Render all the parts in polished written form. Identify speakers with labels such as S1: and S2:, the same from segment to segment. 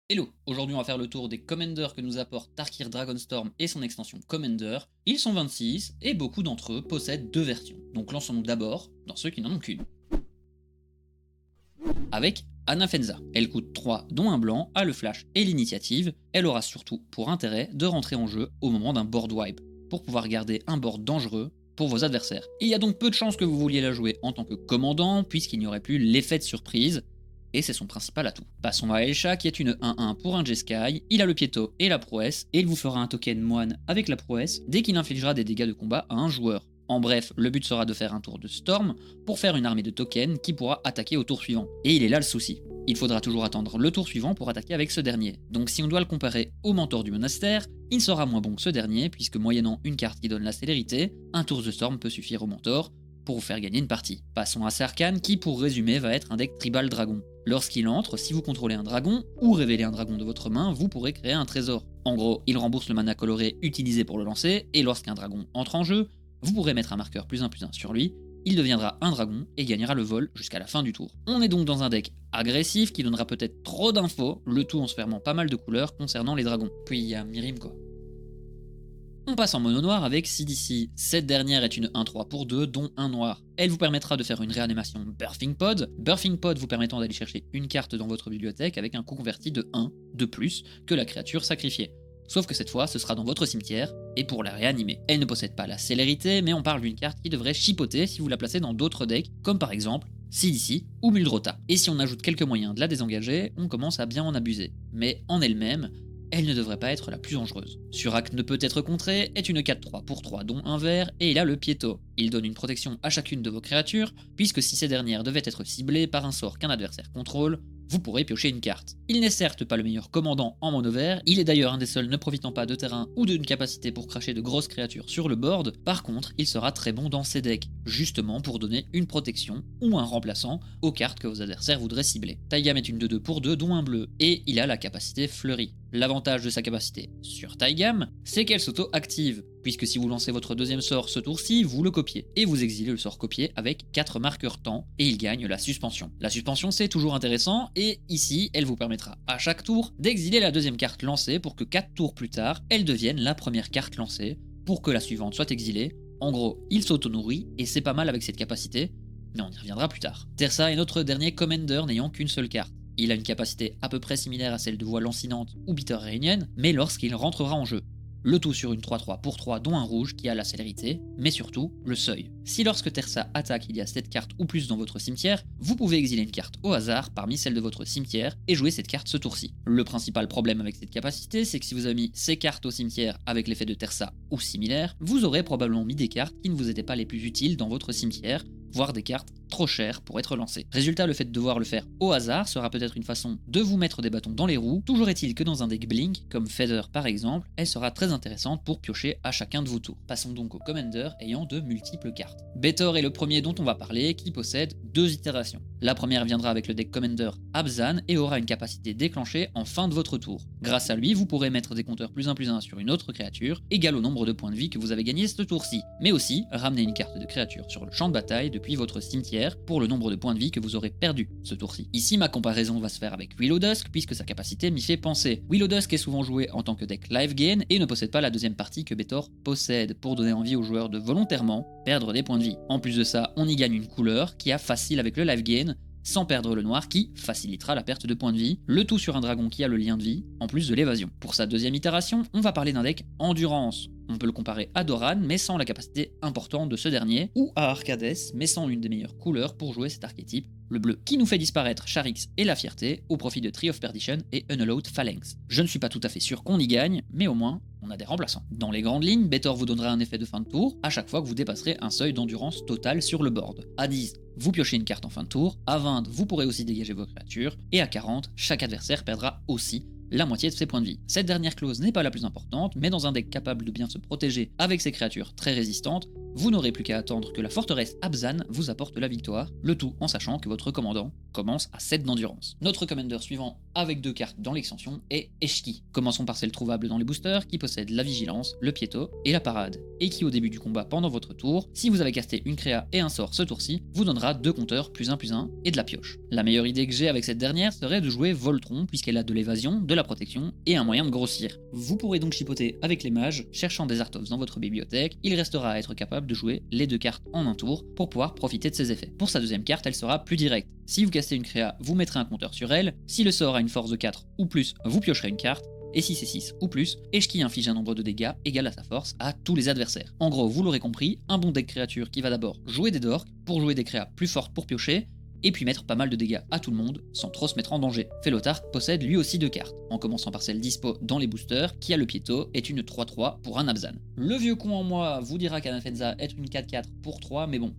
S1: Hello, aujourd'hui on va faire le tour des Commanders que nous apporte Tarkir Dragonstorm et son extension Commander. Ils sont 26 et beaucoup d'entre eux possèdent deux versions, donc lançons-nous d'abord dans ceux qui n'en ont qu'une. Avec Anafenza, elle coûte 3 dont un blanc, a le flash et l'initiative, elle aura surtout pour intérêt de rentrer en jeu au moment d'un board wipe, pour pouvoir garder un board dangereux pour vos adversaires. Il y a donc peu de chances que vous vouliez la jouer en tant que commandant, puisqu'il n'y aurait plus l'effet de surprise, et c'est son principal atout. Passons à Elsha qui est une 1-1 pour un Jeskai, il a le Pieto et la prouesse, et il vous fera un token moine avec la prouesse dès qu'il infligera des dégâts de combat à un joueur. En bref, le but sera de faire un tour de Storm pour faire une armée de tokens qui pourra attaquer au tour suivant. Et il est là le souci. Il faudra toujours attendre le tour suivant pour attaquer avec ce dernier. Donc si on doit le comparer au mentor du monastère, il sera moins bon que ce dernier puisque moyennant une carte qui donne la célérité, un tour de Storm peut suffire au mentor pour vous faire gagner une partie. Passons à Sarkhan qui pour résumer va être un deck tribal dragon. Lorsqu'il entre, si vous contrôlez un dragon ou révélez un dragon de votre main, vous pourrez créer un trésor. En gros, il rembourse le mana coloré utilisé pour le lancer et lorsqu'un dragon entre en jeu, vous pourrez mettre un marqueur +1/+1 sur lui, il deviendra un dragon et gagnera le vol jusqu'à la fin du tour. On est donc dans un deck agressif qui donnera peut-être trop d'infos, le tout en se fermant pas mal de couleurs concernant les dragons. Puis il y a Mirim quoi. On passe en mono noir avec CDC. Cette dernière est une 1-3 pour 2, dont un noir. Elle vous permettra de faire une réanimation Birthing Pod. Birthing Pod vous permettant d'aller chercher une carte dans votre bibliothèque avec un coût converti de 1 de plus que la créature sacrifiée. Sauf que cette fois, ce sera dans votre cimetière, et pour la réanimer. Elle ne possède pas la célérité, mais on parle d'une carte qui devrait chipoter si vous la placez dans d'autres decks, comme par exemple CDC ou Muldrota. Et si on ajoute quelques moyens de la désengager, on commence à bien en abuser. Mais en elle-même, elle ne devrait pas être la plus dangereuse. Surak ne peut être contré, est une 4-3 pour 3 dont un vert, et il a le Pieto. Il donne une protection à chacune de vos créatures, puisque si ces dernières devaient être ciblées par un sort qu'un adversaire contrôle, vous pourrez piocher une carte. Il n'est certes pas le meilleur commandant en mono vert, il est d'ailleurs un des seuls ne profitant pas de terrain ou d'une capacité pour cracher de grosses créatures sur le board, par contre il sera très bon dans ses decks, justement pour donner une protection ou un remplaçant aux cartes que vos adversaires voudraient cibler. Taigam est une 2-2 pour 2 dont un bleu, et il a la capacité fleurie. L'avantage de sa capacité sur Taigam, c'est qu'elle s'auto-active, puisque si vous lancez votre deuxième sort ce tour-ci, vous le copiez, et vous exilez le sort copié avec 4 marqueurs temps, et il gagne la suspension. La suspension c'est toujours intéressant, et ici, elle vous permettra à chaque tour d'exiler la deuxième carte lancée pour que 4 tours plus tard, elle devienne la première carte lancée, pour que la suivante soit exilée. En gros, il s'auto-nourrit, et c'est pas mal avec cette capacité, mais on y reviendra plus tard. Tersa est notre dernier commander n'ayant qu'une seule carte. Il a une capacité à peu près similaire à celle de Voix Lancinante ou Bitter Réunion, mais lorsqu'il rentrera en jeu. Le tout sur une 3-3 pour 3 dont un rouge qui a la célérité, mais surtout le seuil. Si lorsque Tersa attaque il y a 7 cartes ou plus dans votre cimetière, vous pouvez exiler une carte au hasard parmi celles de votre cimetière et jouer cette carte ce tour-ci. Le principal problème avec cette capacité, c'est que si vous avez mis ces cartes au cimetière avec l'effet de Tersa ou similaire, vous aurez probablement mis des cartes qui ne vous étaient pas les plus utiles dans votre cimetière, voire des cartes trop chères pour être lancées. Résultat, le fait de devoir le faire au hasard sera peut-être une façon de vous mettre des bâtons dans les roues, toujours est-il que dans un deck Blink, comme Feather par exemple, elle sera très intéressante pour piocher à chacun de vos tours. Passons donc au Commander ayant de multiples cartes. Betor est le premier dont on va parler, qui possède 2 itérations. La première viendra avec le deck Commander Abzan et aura une capacité déclenchée en fin de votre tour. Grâce à lui, vous pourrez mettre des compteurs +1/+1 sur une autre créature, égal au nombre de points de vie que vous avez gagné ce tour-ci, mais aussi ramener une carte de créature sur le champ de bataille depuis votre cimetière pour le nombre de points de vie que vous aurez perdu ce tour-ci. Ici, ma comparaison va se faire avec Willow Dusk, puisque sa capacité m'y fait penser. Willow Dusk est souvent joué en tant que deck live gain et ne possède pas la deuxième partie que Betor possède, pour donner envie aux joueurs de volontairement perdre des points de vie. En plus de ça, on y gagne une couleur qui a facile avec le live gain, sans perdre le noir qui facilitera la perte de points de vie, le tout sur un dragon qui a le lien de vie, en plus de l'évasion. Pour sa deuxième itération, on va parler d'un deck Endurance. On peut le comparer à Doran, mais sans la capacité importante de ce dernier, ou à Arcades, mais sans une des meilleures couleurs pour jouer cet archétype, le bleu, qui nous fait disparaître Charix et la fierté au profit de Tree of Perdition et Unhallowed Phalanx. Je ne suis pas tout à fait sûr qu'on y gagne, mais au moins, on a des remplaçants. Dans les grandes lignes, Betor vous donnera un effet de fin de tour à chaque fois que vous dépasserez un seuil d'endurance total sur le board. À 10, vous piochez une carte en fin de tour, à 20, vous pourrez aussi dégager vos créatures, et à 40, chaque adversaire perdra aussi la moitié de ses points de vie. Cette dernière clause n'est pas la plus importante, mais dans un deck capable de bien se protéger avec ses créatures très résistantes, vous n'aurez plus qu'à attendre que la forteresse Abzan vous apporte la victoire, le tout en sachant que votre commandant commence à 7 d'endurance. Notre commander suivant avec 2 cartes dans l'extension est Eshki. Commençons par celle trouvable dans les boosters qui possède la vigilance, le piéto et la parade, et qui au début du combat pendant votre tour, si vous avez casté une créa et un sort ce tour-ci, vous donnera 2 compteurs +1/+1 et de la pioche. La meilleure idée que j'ai avec cette dernière serait de jouer Voltron puisqu'elle a de l'évasion, de la protection et un moyen de grossir. Vous pourrez donc chipoter avec les mages, cherchant des Artovs dans votre bibliothèque, il restera à être capable de jouer les 2 cartes en un tour pour pouvoir profiter de ses effets. Pour sa deuxième carte, elle sera plus directe. Si vous castez une créa, vous mettrez un compteur sur elle, si le sort a une force de 4 ou plus, vous piocherez une carte, et si c'est 6 ou plus, Eshki inflige un nombre de dégâts égal à sa force à tous les adversaires. En gros, vous l'aurez compris, un bon deck créature qui va d'abord jouer des dorks, pour jouer des créas plus fortes pour piocher, et puis mettre pas mal de dégâts à tout le monde, sans trop se mettre en danger. Felotard possède lui aussi 2 cartes, en commençant par celle dispo dans les boosters, qui a le piéto, est une 3-3 pour un Abzan. Le vieux con en moi vous dira qu'Anafenza est une 4-4 pour 3, mais bon,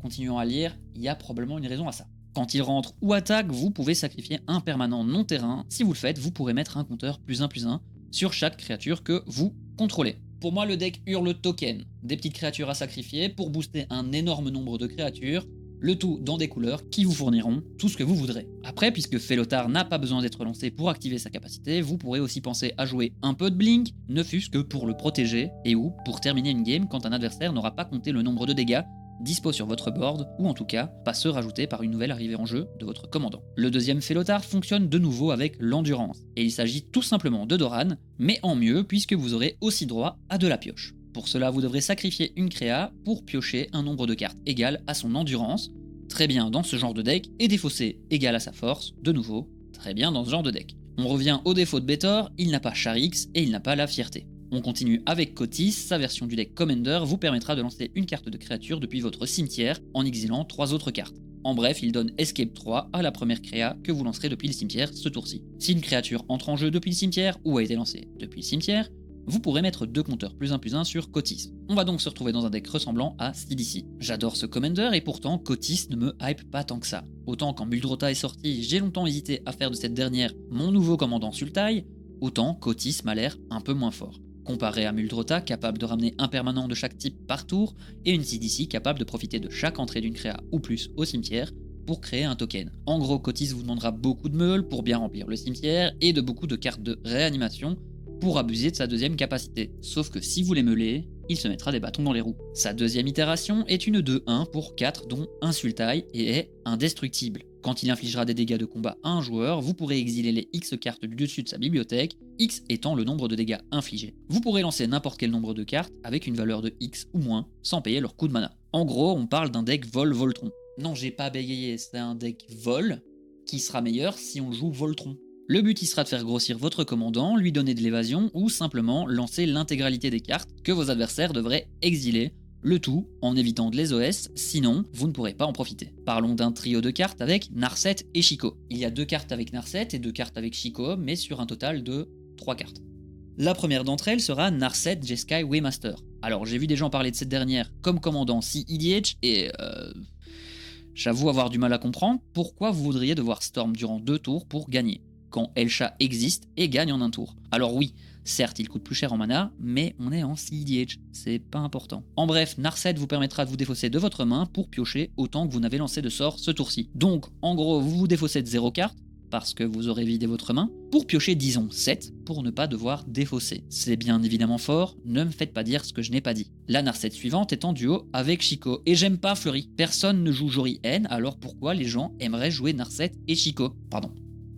S1: continuons à lire, il y a probablement une raison à ça. Quand il rentre ou attaque, vous pouvez sacrifier un permanent non terrain. Si vous le faites, vous pourrez mettre un compteur +1/+1 sur chaque créature que vous contrôlez. Pour moi, le deck hurle token, des petites créatures à sacrifier pour booster un énorme nombre de créatures, le tout dans des couleurs qui vous fourniront tout ce que vous voudrez. Après, puisque Felotard n'a pas besoin d'être lancé pour activer sa capacité, vous pourrez aussi penser à jouer un peu de Blink, ne fût-ce que pour le protéger, et ou pour terminer une game quand un adversaire n'aura pas compté le nombre de dégâts dispo sur votre board, ou en tout cas, pas ceux rajoutés par une nouvelle arrivée en jeu de votre commandant. Le deuxième Felotard fonctionne de nouveau avec l'endurance, et il s'agit tout simplement de Doran, mais en mieux puisque vous aurez aussi droit à de la pioche. Pour cela, vous devrez sacrifier une créa pour piocher un nombre de cartes égal à son endurance, très bien dans ce genre de deck, et défausser égal à sa force, de nouveau, très bien dans ce genre de deck. On revient au défaut de Betor, il n'a pas Charix et il n'a pas la fierté. On continue avec Kotis, sa version du deck Commander vous permettra de lancer une carte de créature depuis votre cimetière en exilant 3 autres cartes. En bref, il donne Escape 3 à la première créa que vous lancerez depuis le cimetière ce tour-ci. Si une créature entre en jeu depuis le cimetière ou a été lancée depuis le cimetière, vous pourrez mettre 2 compteurs +1/+1 sur Kotis. On va donc se retrouver dans un deck ressemblant à CDC. J'adore ce Commander et pourtant Kotis ne me hype pas tant que ça. Autant quand Muldrota est sorti, j'ai longtemps hésité à faire de cette dernière mon nouveau commandant Sultai, autant Kotis m'a l'air un peu moins fort. Comparé à Muldrota, capable de ramener un permanent de chaque type par tour, et une CDC capable de profiter de chaque entrée d'une créa ou plus au cimetière pour créer un token. En gros, Kotis vous demandera beaucoup de meules pour bien remplir le cimetière, et de beaucoup de cartes de réanimation pour abuser de sa deuxième capacité. Sauf que si vous les meulez, il se mettra des bâtons dans les roues. Sa deuxième itération est une 2-1 pour 4 dont un Sultai et est indestructible. Quand il infligera des dégâts de combat à un joueur, vous pourrez exiler les X cartes du dessus de sa bibliothèque, X étant le nombre de dégâts infligés. Vous pourrez lancer n'importe quel nombre de cartes avec une valeur de X ou moins, sans payer leur coût de mana. En gros, on parle d'un deck Vol-Voltron. Non, j'ai pas bégayé, c'est un deck Vol qui sera meilleur si on joue Voltron. Le but y sera de faire grossir votre commandant, lui donner de l'évasion ou simplement lancer l'intégralité des cartes que vos adversaires devraient exiler, le tout en évitant de les OS, sinon vous ne pourrez pas en profiter. Parlons d'un trio de cartes avec Narset et Chico. Il y a 2 cartes avec Narset et 2 cartes avec Chico, mais sur un total de 3 cartes. La première d'entre elles sera Narset Jeskai Waymaster. Alors j'ai vu des gens parler de cette dernière comme commandant CEDH et j'avoue avoir du mal à comprendre pourquoi vous voudriez devoir Storm durant 2 tours pour gagner, quand Elsha existe et gagne en un tour. Alors oui, certes il coûte plus cher en mana, mais on est en CEDH, c'est pas important. En bref, Narset vous permettra de vous défausser de votre main pour piocher autant que vous n'avez lancé de sort ce tour-ci. Donc en gros, vous vous défaussez de 0 cartes, parce que vous aurez vidé votre main, pour piocher disons 7, pour ne pas devoir défausser. C'est bien évidemment fort, ne me faites pas dire ce que je n'ai pas dit. La Narset suivante est en duo avec Chico, et j'aime pas Fleury. Personne ne joue Jori N, alors pourquoi les gens aimeraient jouer Narset et Chico? Pardon.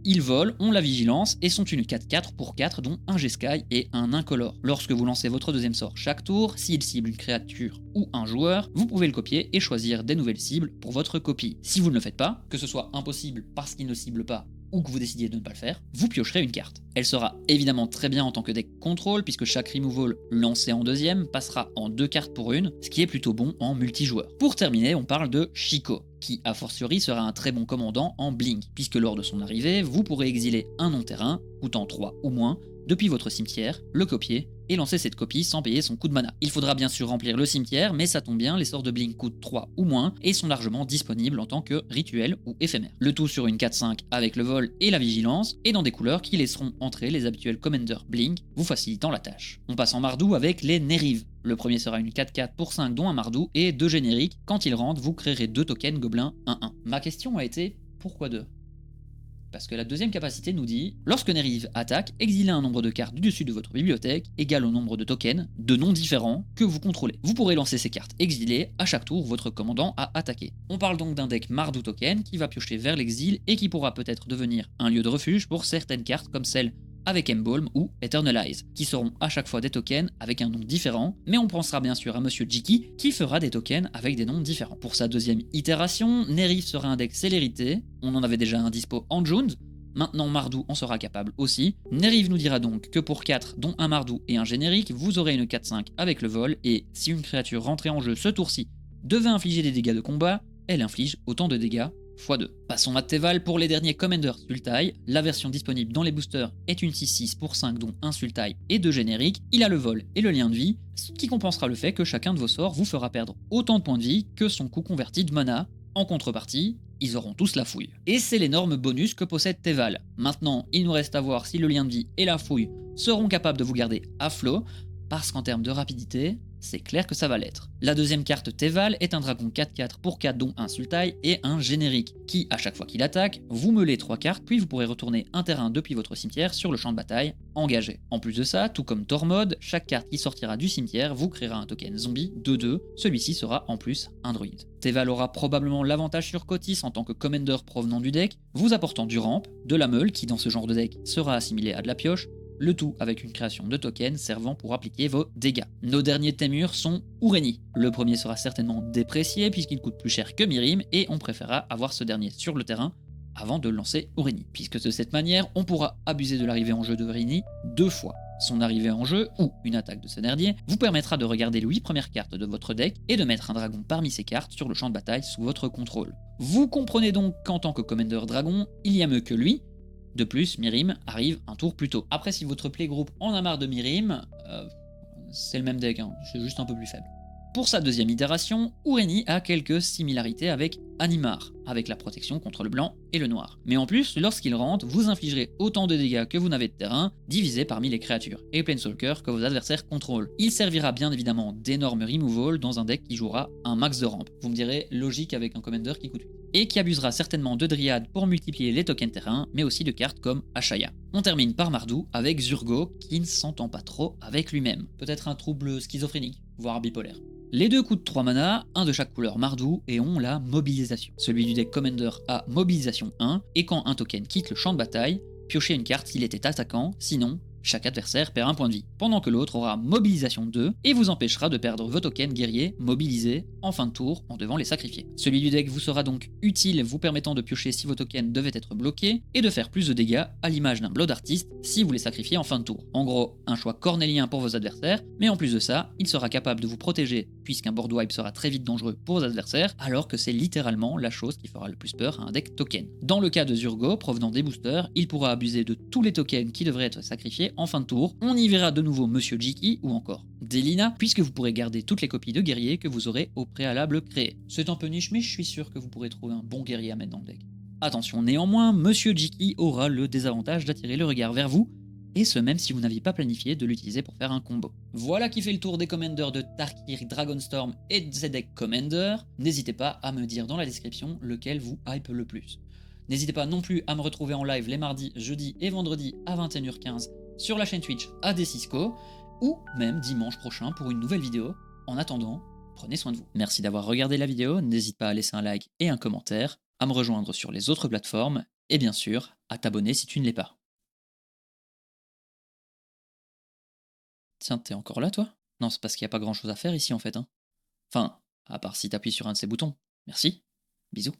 S1: Ils volent, ont la vigilance et sont une 4-4 pour 4 dont un Jeskai et un incolore. Lorsque vous lancez votre deuxième sort chaque tour, s'il cible une créature ou un joueur, vous pouvez le copier et choisir des nouvelles cibles pour votre copie. Si vous ne le faites pas, que ce soit impossible parce qu'il ne cible pas ou que vous décidiez de ne pas le faire, vous piocherez une carte. Elle sera évidemment très bien en tant que deck contrôle puisque chaque removal lancé en deuxième passera en 2 cartes pour une, ce qui est plutôt bon en multijoueur. Pour terminer, on parle de Chico, qui a fortiori sera un très bon commandant en Blink, puisque lors de son arrivée, vous pourrez exiler un non-terrain, coûtant 3 ou moins, depuis votre cimetière, le copier et lancer cette copie sans payer son coût de mana. Il faudra bien sûr remplir le cimetière, mais ça tombe bien, les sorts de Blink coûtent 3 ou moins et sont largement disponibles en tant que rituel ou éphémère. Le tout sur une 4-5 avec le vol et la vigilance, et dans des couleurs qui laisseront entrer les habituels commanders Blink, vous facilitant la tâche. On passe en Mardou avec les Neriv. Le premier sera une 4-4 pour 5 dont un Mardou et 2 génériques. Quand il rentre, vous créerez 2 tokens gobelins 1-1. Ma question a été pourquoi 2 ? Parce que la deuxième capacité nous dit lorsque Neriv attaque, exilez un nombre de cartes du dessus de votre bibliothèque égal au nombre de tokens de noms différents que vous contrôlez. Vous pourrez lancer ces cartes exilées à chaque tour où votre commandant a attaqué. On parle donc d'un deck Mardou token qui va piocher vers l'exil et qui pourra peut-être devenir un lieu de refuge pour certaines cartes comme celle avec Embalm ou Eternalize, qui seront à chaque fois des tokens avec un nom différent, mais on pensera bien sûr à Monsieur Jiki qui fera des tokens avec des noms différents. Pour sa deuxième itération, Neriv sera un deck célérité, on en avait déjà un dispo en Jund, maintenant Mardou en sera capable aussi. Neriv nous dira donc que pour 4, dont un Mardou et un générique, vous aurez une 4-5 avec le vol, et si une créature rentrée en jeu ce tour-ci devait infliger des dégâts de combat, elle inflige autant de dégâts x2. Passons à Teval pour les derniers Commanders Sultai. La version disponible dans les boosters est une 6-6 pour 5 dont un Sultai et 2 génériques. Il a le vol et le lien de vie, ce qui compensera le fait que chacun de vos sorts vous fera perdre autant de points de vie que son coût converti de mana. En contrepartie, ils auront tous la fouille. Et c'est l'énorme bonus que possède Teval. Maintenant, il nous reste à voir si le lien de vie et la fouille seront capables de vous garder à flot, parce qu'en termes de rapidité, c'est clair que ça va l'être. La deuxième carte Teval est un dragon 4-4 pour 4 dont un Sultai et un générique, qui à chaque fois qu'il attaque, vous meulez 3 cartes puis vous pourrez retourner un terrain depuis votre cimetière sur le champ de bataille engagé. En plus de ça, tout comme Tormod, chaque carte qui sortira du cimetière vous créera un token zombie 2-2, celui-ci sera en plus un druide. Teval aura probablement l'avantage sur Kotis en tant que commander provenant du deck, vous apportant du ramp, de la meule qui dans ce genre de deck sera assimilé à de la pioche, le tout avec une création de tokens servant pour appliquer vos dégâts. Nos derniers Temur sont Ureni. Le premier sera certainement déprécié puisqu'il coûte plus cher que Mirim et on préférera avoir ce dernier sur le terrain avant de lancer Ureni, puisque de cette manière on pourra abuser de l'arrivée en jeu de Ureni 2 fois. Son arrivée en jeu, ou une attaque de Sénardier, vous permettra de regarder les 8 premières cartes de votre deck et de mettre un dragon parmi ces cartes sur le champ de bataille sous votre contrôle. Vous comprenez donc qu'en tant que Commander Dragon, il y a mieux que lui. De plus, Mirim arrive un tour plus tôt. Après, si votre playgroup en a marre de Mirim, c'est le même deck, hein, c'est juste un peu plus faible. Pour sa deuxième itération, Ureni a quelques similarités avec Animar, avec la protection contre le blanc et le noir. Mais en plus, lorsqu'il rentre, vous infligerez autant de dégâts que vous n'avez de terrain, divisé parmi les créatures et Planeswalkers que vos adversaires contrôlent. Il servira bien évidemment d'énorme removal dans un deck qui jouera un max de rampe. Vous me direz, logique avec un commander qui coûte 8. Et qui abusera certainement de Dryad pour multiplier les tokens terrain, mais aussi de cartes comme Ashaya. On termine par Mardou avec Zurgo, qui ne s'entend pas trop avec lui-même. Peut-être un trouble schizophrénique, voire bipolaire. Les deux coûtent 3 mana, un de chaque couleur Mardou, et ont la mobilisation. Celui du deck Commander a mobilisation 1, et quand un token quitte le champ de bataille, piochez une carte s'il était attaquant, sinon chaque adversaire perd un point de vie, pendant que l'autre aura mobilisation 2 et vous empêchera de perdre vos tokens guerriers mobilisés en fin de tour en devant les sacrifier. Celui du deck vous sera donc utile, vous permettant de piocher si vos tokens devaient être bloqués et de faire plus de dégâts à l'image d'un Blood Artist si vous les sacrifiez en fin de tour. En gros, un choix cornélien pour vos adversaires, mais en plus de ça, il sera capable de vous protéger puisqu'un board wipe sera très vite dangereux pour vos adversaires, alors que c'est littéralement la chose qui fera le plus peur à un deck token. Dans le cas de Zurgo, provenant des boosters, il pourra abuser de tous les tokens qui devraient être sacrifiés en fin de tour. On y verra de nouveau Monsieur Jiki ou encore Delina, puisque vous pourrez garder toutes les copies de guerriers que vous aurez au préalable créées. C'est un peu niche, mais je suis sûr que vous pourrez trouver un bon guerrier à mettre dans le deck. Attention néanmoins, Monsieur Jiki aura le désavantage d'attirer le regard vers vous, et ce même si vous n'aviez pas planifié de l'utiliser pour faire un combo. Voilà qui fait le tour des commanders de Tarkir, Dragonstorm et Zedek Commander. N'hésitez pas à me dire dans la description lequel vous hype le plus. N'hésitez pas non plus à me retrouver en live les mardis, jeudis et vendredis à 21h15 sur la chaîne Twitch ADCisco, ou même dimanche prochain pour une nouvelle vidéo. En attendant, prenez soin de vous. Merci d'avoir regardé la vidéo, n'hésite pas à laisser un like et un commentaire, à me rejoindre sur les autres plateformes, et bien sûr, à t'abonner si tu ne l'es pas. Tiens, t'es encore là toi? Non, c'est parce qu'il n'y a pas grand chose à faire ici en fait, hein. Enfin, à part si t'appuies sur un de ces boutons. Merci, bisous.